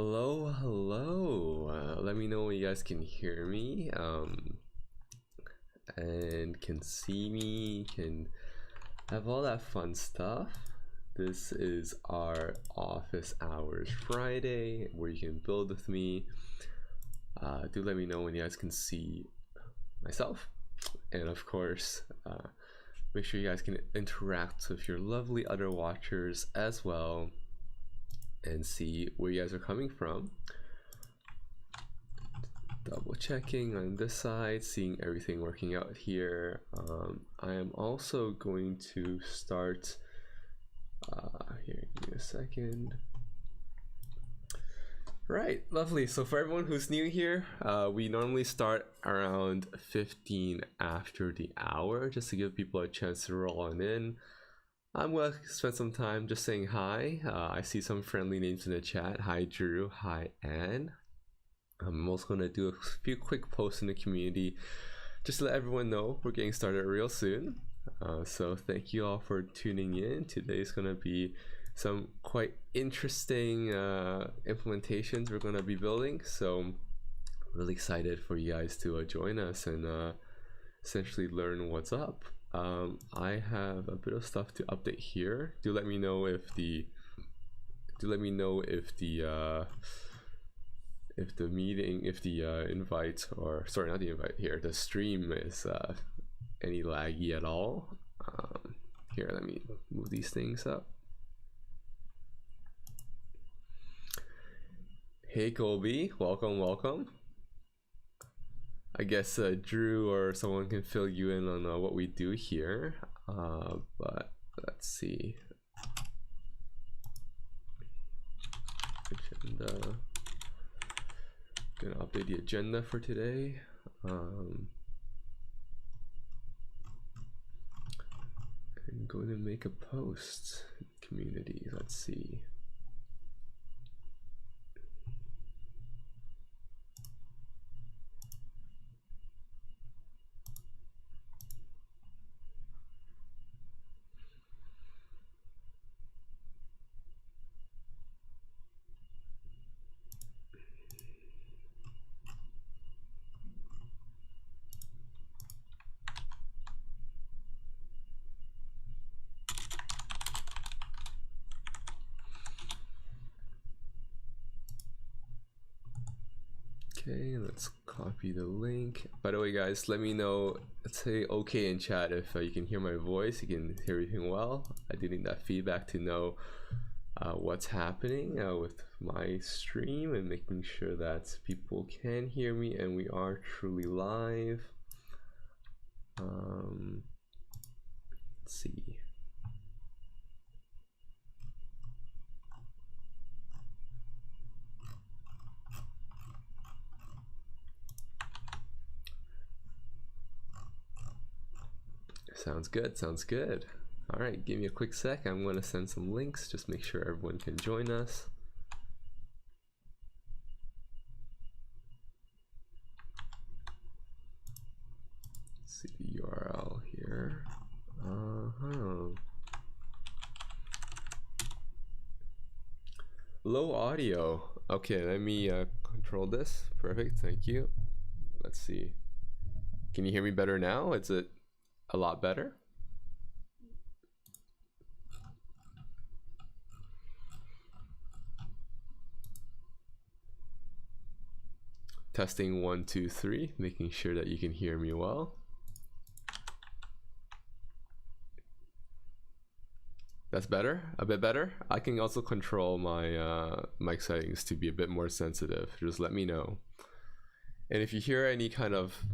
Hello. Let me know when you guys can hear me and can see me, can have all that fun stuff. This is our office hours Friday where you can build with me. Do let me know when you guys can see myself, and of course make sure you guys can interact with your lovely other watchers as well and see where you guys are coming from. Double checking on this side, seeing everything working out here. I am also going to start here, give me a second. Right, lovely. So for everyone who's new here, we normally start around 15 after the hour just to give people a chance to roll on in. I'm gonna spend some time just saying hi. I see some friendly names in the chat. Hi Drew, hi Anne. I'm also gonna do a few quick posts in the community just to let everyone know we're getting started real soon. So thank you all for tuning in. Today's gonna be some quite interesting implementations we're gonna be building. So really excited for you guys to join us and essentially learn what's up. I have a bit of stuff to update here. Do let me know if the invite, or sorry, not the invite here, the stream is any laggy at all. Here, let me move these things up. Hey Colby, welcome. I guess Drew or someone can fill you in on what we do here, but let's see. Agenda. Gonna update the agenda for today. I'm going to make a post in the community. Let's see. Okay, let's copy the link. By the way, guys, let me know, say okay in chat if you can hear my voice, you can hear everything well. I do need that feedback to know what's happening with my stream and making sure that people can hear me and we are truly live. Let's see. Sounds good. All right, give me a quick sec. I'm going to send some links, just make sure everyone can join us. Let's see the URL here. Low audio. Okay, let me control this. Perfect, thank you. Let's see. Can you hear me better now? Is it a lot better? Testing 1 2 3, making sure that you can hear me well. That's better, a bit better. I can also control my mic settings to be a bit more sensitive. Just let me know. And if you hear any kind of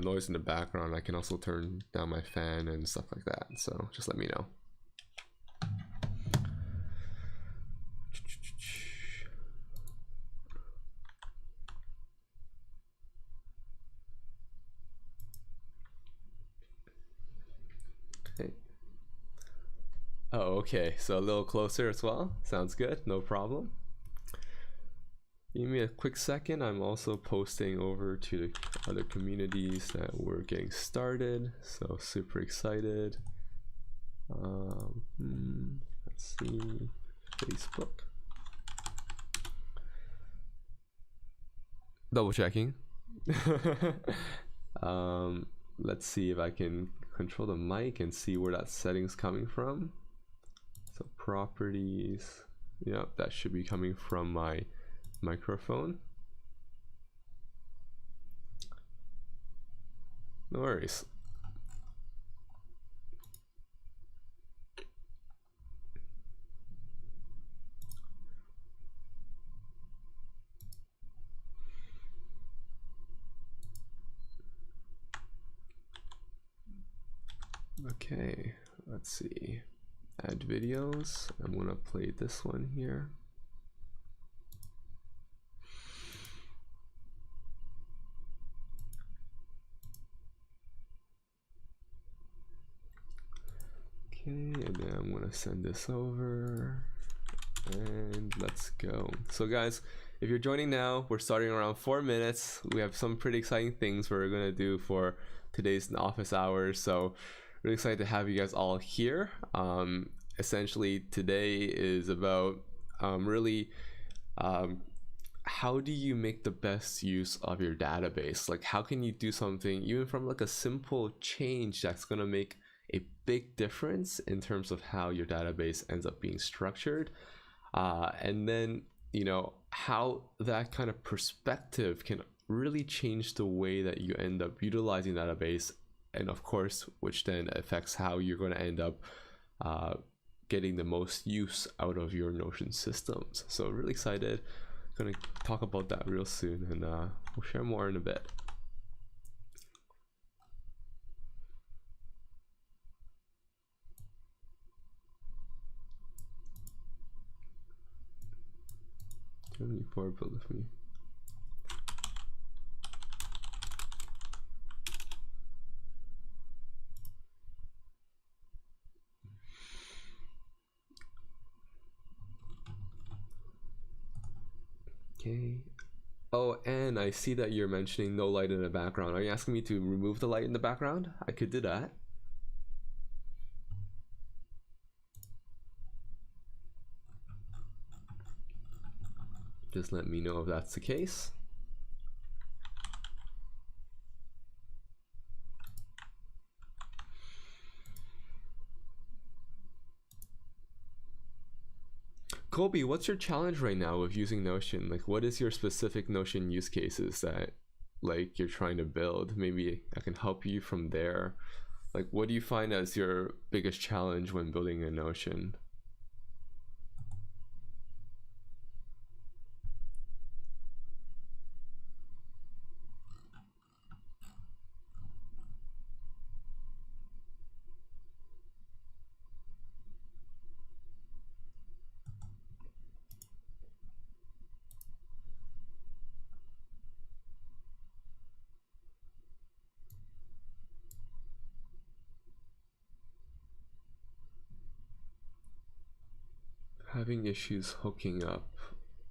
noise in the background, I can also turn down my fan and stuff like that. So just let me know. Okay. Oh, okay. So a little closer as well. Sounds good. No problem. Give me a quick second. I'm also posting over to the other communities that we're getting started. So super excited. Let's see. Facebook. Double checking. Let's see if I can control the mic and see where that setting's coming from. So properties, yeah, that should be coming from my microphone. No worries. Okay, let's see. Add videos. I'm gonna play this one here. Okay, and then I'm gonna send this over. And let's go. So guys, if you're joining now, we're starting around 4 minutes. We have some pretty exciting things we're gonna do for today's office hours. So really excited to have you guys all here. Essentially today is about how do you make the best use of your database? Like how can you do something even from like a simple change that's gonna make a big difference in terms of how your database ends up being structured, and then you know how that kind of perspective can really change the way that you end up utilizing database, and of course which then affects how you're going to end up getting the most use out of your Notion systems. So really excited, going to talk about that real soon, and we'll share more in a bit. Forward build with me. Okay. Oh, and I see that you're mentioning no light in the background. Are you asking me to remove the light in the background? I could do that. Just let me know if that's the case. Colby, what's your challenge right now with using Notion? Like, what is your specific Notion use cases that like you're trying to build? Maybe I can help you from there. Like, what do you find as your biggest challenge when building a Notion? Having issues hooking up.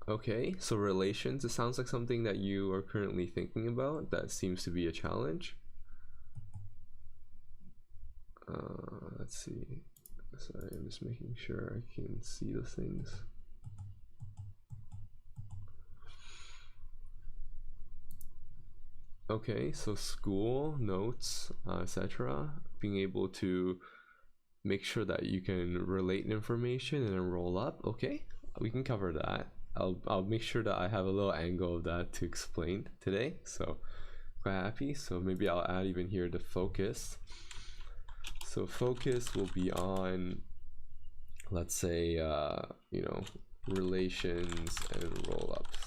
Okay, so relations, it sounds like something that you are currently thinking about. That seems to be a challenge. Let's see. Sorry, I'm just making sure I can see those things. Okay, so school, notes, etc. Being able to make sure that you can relate information and then roll up. Okay, we can cover that. I'll make sure that I have a little angle of that to explain today. So quite happy. So maybe I'll add even here the focus. So focus will be on, let's say, you know, relations and roll-ups,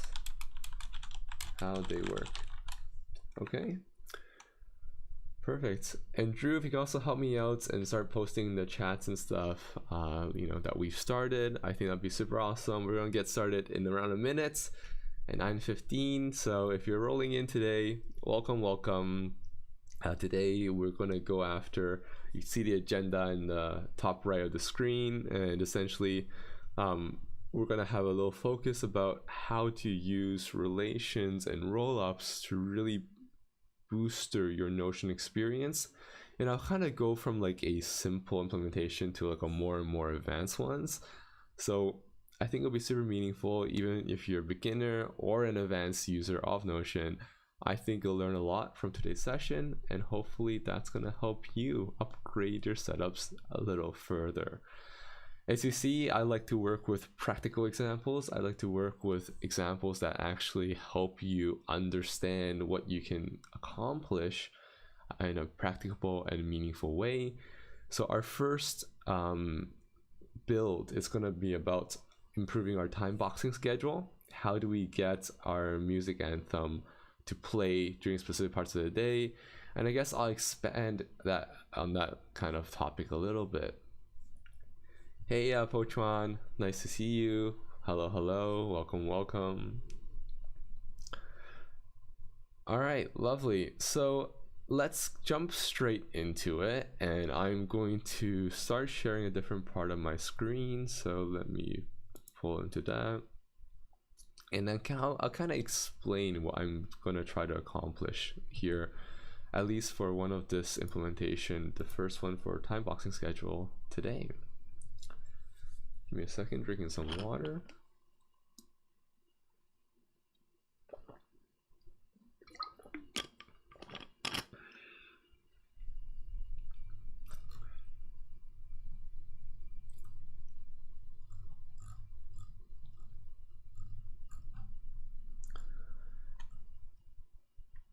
how they work. Okay, perfect. And Drew, if you can also help me out and start posting the chats and stuff, you know, that we've started, I think that'd be super awesome. We're gonna get started in around a minute at 9:15. So if you're rolling in today, welcome, welcome. Today we're gonna go after, you see the agenda in the top right of the screen, and essentially we're gonna have a little focus about how to use relations and roll-ups to really booster your Notion experience. And I'll kind of go from like a simple implementation to like a more and more advanced ones. So I think it'll be super meaningful, even if you're a beginner or an advanced user of Notion. I think you'll learn a lot from today's session, and hopefully that's going to help you upgrade your setups a little further. As you see, I like to work with practical examples. I like to work with examples that actually help you understand what you can accomplish in a practicable and meaningful way. So our first build is going to be about improving our time boxing schedule. How do we get our music anthem to play during specific parts of the day? And I guess I'll expand that on that kind of topic a little bit. Hey, pt.1, nice to see you. Hello, hello, welcome, welcome. All right, lovely. So let's jump straight into it, and I'm going to start sharing a different part of my screen. So let me pull into that, and then I'll kind of explain what I'm going to try to accomplish here, at least for one of this implementation, the first one for time boxing schedule today. Give me a second, drinking some water.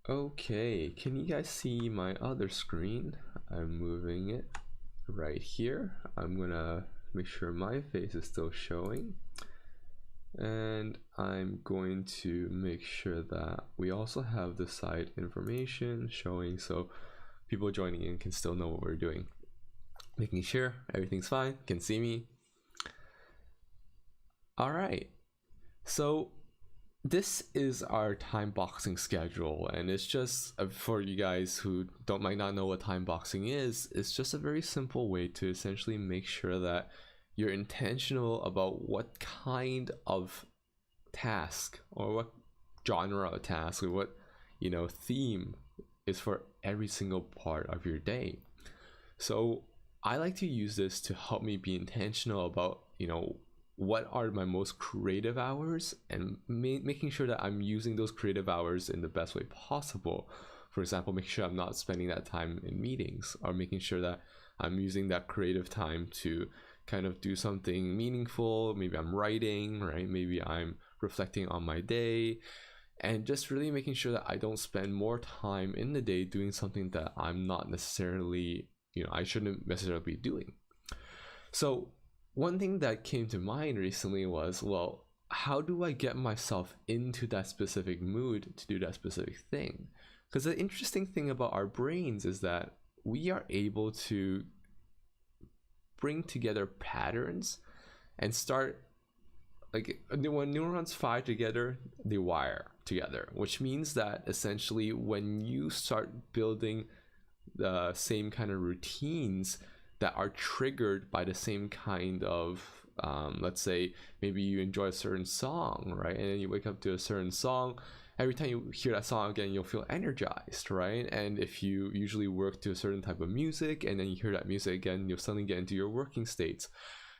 Okay, can you guys see my other screen? I'm moving it right here. I'm gonna make sure my face is still showing, and I'm going to make sure that we also have the site information showing, so people joining in can still know what we're doing. Making sure everything's fine, can see me. All right, so this is our time boxing schedule, and it's just for you guys who might not know what time boxing is, it's just a very simple way to essentially make sure that you're intentional about what kind of task or what genre of task or what theme is for every single part of your day. So I like to use this to help me be intentional about what are my most creative hours, and making sure that I'm using those creative hours in the best way possible. For example, make sure I'm not spending that time in meetings, or making sure that I'm using that creative time to kind of do something meaningful. Maybe I'm writing, right? Maybe I'm reflecting on my day, and just really making sure that I don't spend more time in the day doing something that I'm not necessarily, I shouldn't necessarily be doing. So one thing that came to mind recently was, well, how do I get myself into that specific mood to do that specific thing? Because the interesting thing about our brains is that we are able to bring together patterns and start, like, when neurons fire together, they wire together, which means that essentially when you start building the same kind of routines that are triggered by the same kind of let's say maybe you enjoy a certain song, right? And then you wake up to a certain song, every time you hear that song again, you'll feel energized, right? And if you usually work to a certain type of music and then you hear that music again, you'll suddenly get into your working states.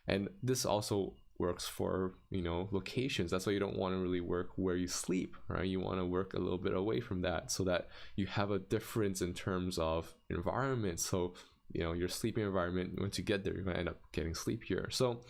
And this also works for locations. That's why you don't want to really work where you sleep, right? You want to work a little bit away from that, so that you have a difference in terms of environment. So your sleeping environment, once you get there, you're going to end up getting sleepier. So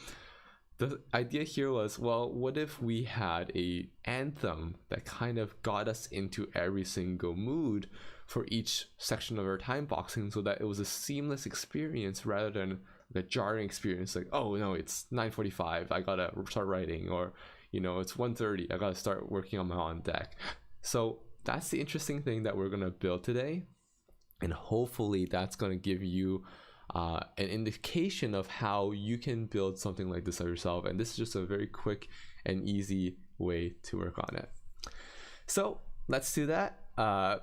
the idea here was, well, what if we had a anthem that kind of got us into every single mood for each section of our time boxing, so that it was a seamless experience rather than the jarring experience, like, oh no, it's 9:45, I gotta start writing, or it's 1:30, I gotta start working on my on deck. So that's the interesting thing that we're gonna build today. And hopefully that's going to give you an indication of how you can build something like this of yourself. And this is just a very quick and easy way to work on it. So let's do that.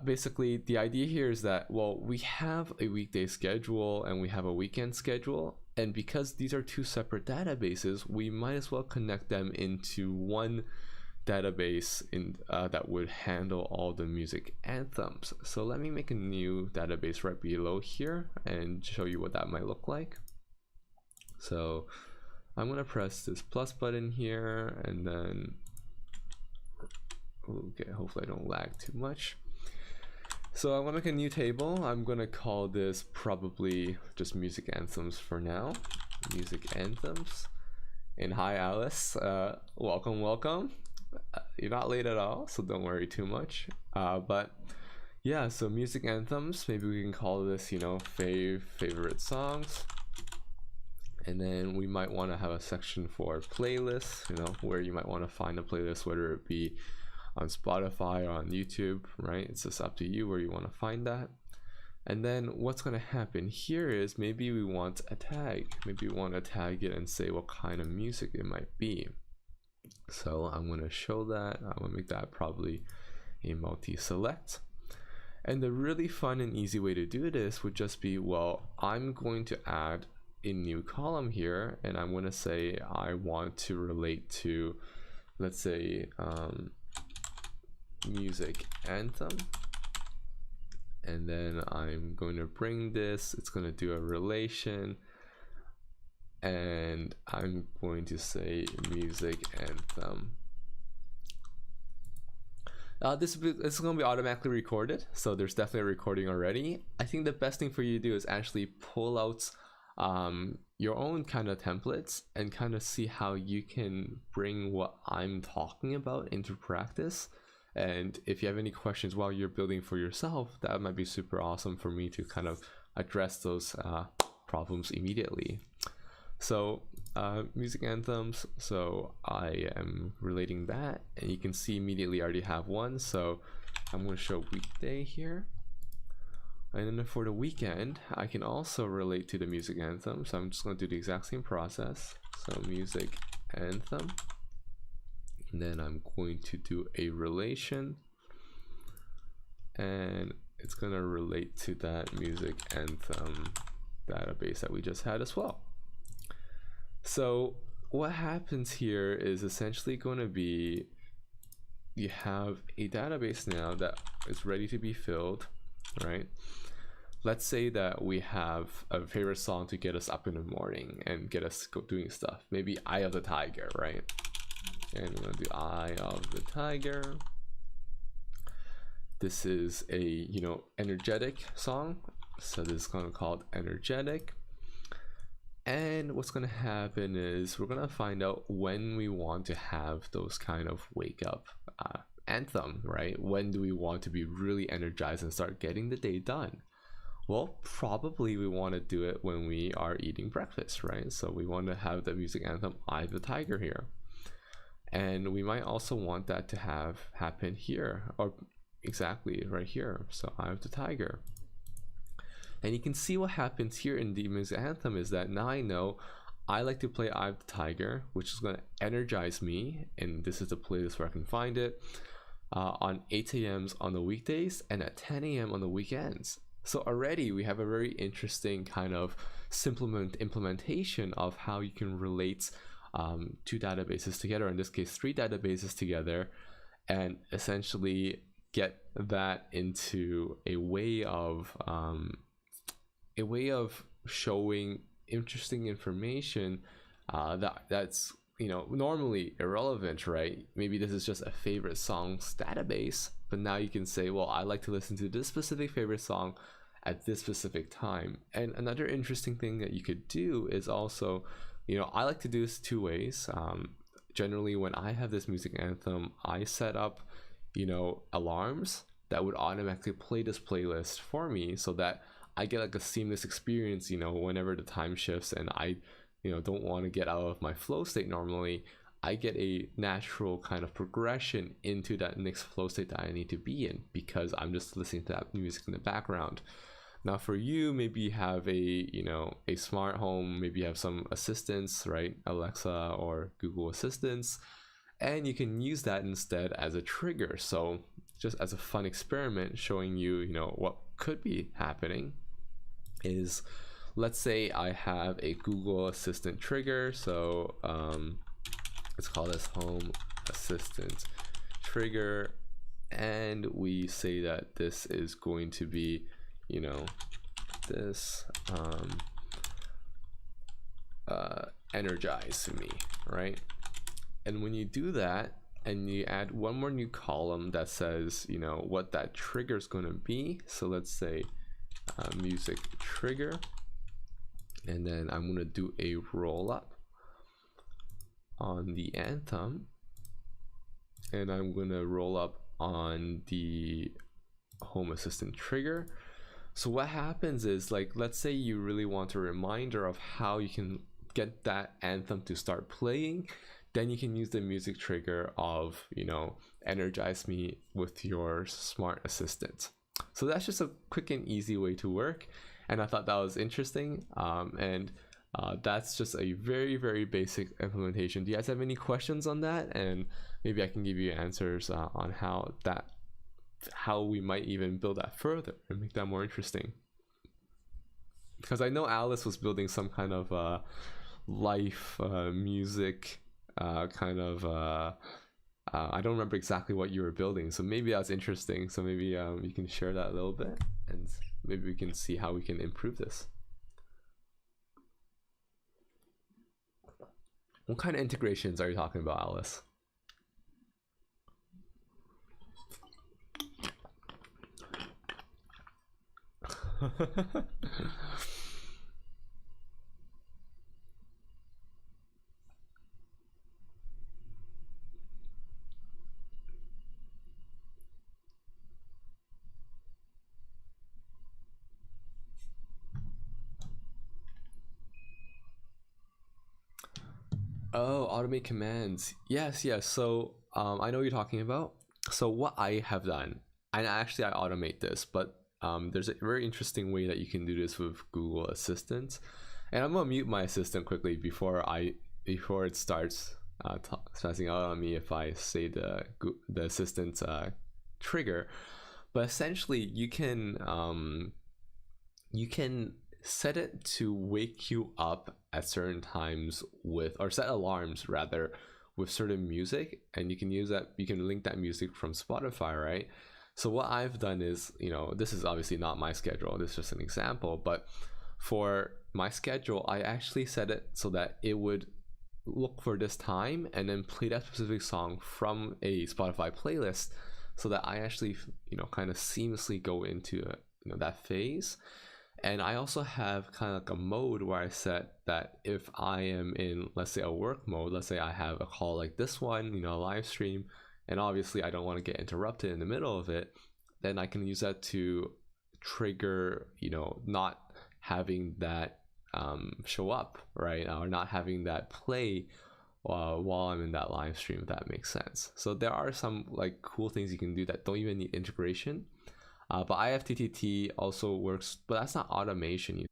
Basically, the idea here is that, well, we have a weekday schedule and we have a weekend schedule. And because these are two separate databases, we might as well connect them into one database that would handle all the music anthems. So let me make a new database right below here and show you what that might look like. So I'm gonna press this plus button here, and then okay, hopefully I don't lag too much. So I'm gonna make a new table. I'm gonna call this probably just music anthems for now. Music anthems. And hi Alice, welcome. You're not late at all, so don't worry too much. But yeah, so music anthems, maybe we can call this, you know, favorite songs. And then we might want to have a section for playlists, you know, where you might want to find a playlist, whether it be on Spotify or on YouTube, right? It's just up to you where you want to find that. And then what's going to happen here is maybe we want a tag. Maybe we want to tag it and say what kind of music it might be. So I'm going to show that. I'm going to make that probably a multi-select. And the really fun and easy way to do this would just be, well, I'm going to add a new column here, and I'm going to say I want to relate to, let's say, music anthem. And then I'm going to bring this, it's going to do a relation, and I'm going to say music anthem. This is going to be automatically recorded, so there's definitely a recording already. I think the best thing for you to do is actually pull out your own kind of templates and kind of see how you can bring what I'm talking about into practice. And if you have any questions while you're building for yourself, that might be super awesome for me to kind of address those problems immediately. So music anthems, so I am relating that, and you can see immediately I already have one. So I'm going to show weekday here, and then for the weekend I can also relate to the music anthem. So I'm just going to do the exact same process. So music anthem, and then I'm going to do a relation, and it's going to relate to that music anthem database that we just had as well. So what happens here is essentially going to be, you have a database now that is ready to be filled, right? Let's say that we have a favorite song to get us up in the morning and get us doing stuff. Maybe Eye of the Tiger, right? And we're going to do Eye of the Tiger. This is a, you know, energetic song, so this is going to be called energetic. And what's going to happen is we're going to find out when we want to have those kind of wake up anthem, right? When do we want to be really energized and start getting the day done? Well, probably we want to do it when we are eating breakfast, right? So we want to have the music anthem Eye of the Tiger here. And we might also want that to happen here, or exactly right here. So Eye of the Tiger. And you can see what happens here in the music anthem is that now I know I like to play Eye of the Tiger, which is going to energize me. And this is the playlist where I can find it on 8 a.m. on the weekdays and at 10 a.m. on the weekends. So already we have a very interesting kind of implementation of how you can relate two databases together, in this case 3 databases together, and essentially get that into a way of showing interesting information that's, you know, normally irrelevant, right? Maybe this is just a favorite songs database, but now you can say, well, I like to listen to this specific favorite song at this specific time. And another interesting thing that you could do is also, you know, I like to do this 2 ways. Generally, when I have this music anthem, I set up, you know, alarms that would automatically play this playlist for me, so that I get like a seamless experience, you know, whenever the time shifts and I, you know, don't want to get out of my flow state normally, I get a natural kind of progression into that next flow state that I need to be in, because I'm just listening to that music in the background. Now for you, maybe you have a, you know, a smart home, maybe you have some assistants, right? Alexa or Google Assistants, and you can use that instead as a trigger. So just as a fun experiment showing you, you know, what could be happening is, let's say I have a Google Assistant trigger. So let's call this Home Assistant trigger, and we say that this is going to be, you know, this energize me, right? And when you do that and you add one more new column that says, you know, what that trigger is going to be. So let's say music trigger, and then I'm going to do a roll up on the anthem, and I'm going to roll up on the home assistant trigger. So what happens is, like, let's say you really want a reminder of how you can get that anthem to start playing, then you can use the music trigger of, you know, energize me with your smart assistant. So that's just a quick and easy way to work, and I thought that was interesting. That's just a very, very basic implementation. Do you guys have any questions on that? And maybe I can give you answers on how we might even build that further and make that more interesting. Because I know Alice was building some kind of life music kind of I don't remember exactly what you were building, so maybe that's interesting. So maybe you can share that a little bit, and maybe we can see how we can improve this. What kind of integrations are you talking about, Alice? Oh, automate commands. Yes. So I know what you're talking about. So what I have done, and actually I automate this, but there's a very interesting way that you can do this with Google Assistant. And I'm gonna mute my assistant quickly before it starts spazzing out on me if I say the assistant trigger. But essentially, you can set it to wake you up at certain times with, or set alarms rather, with certain music, and you can use that, you can link that music from Spotify, right? So what I've done is, you know, this is obviously not my schedule, this is just an example, but for my schedule, I actually set it so that it would look for this time and then play that specific song from a Spotify playlist, so that I actually, you know, kind of seamlessly go into, you know, that phase. And I also have kind of like a mode where I set that if I am in, let's say, a work mode, let's say I have a call like this one, you know, a live stream, and obviously I don't want to get interrupted in the middle of it, then I can use that to trigger, you know, not having that show up, right? Or not having that play while I'm in that live stream, if that makes sense. So there are some like cool things you can do that don't even need integration. But IFTTT also works, but that's not automation.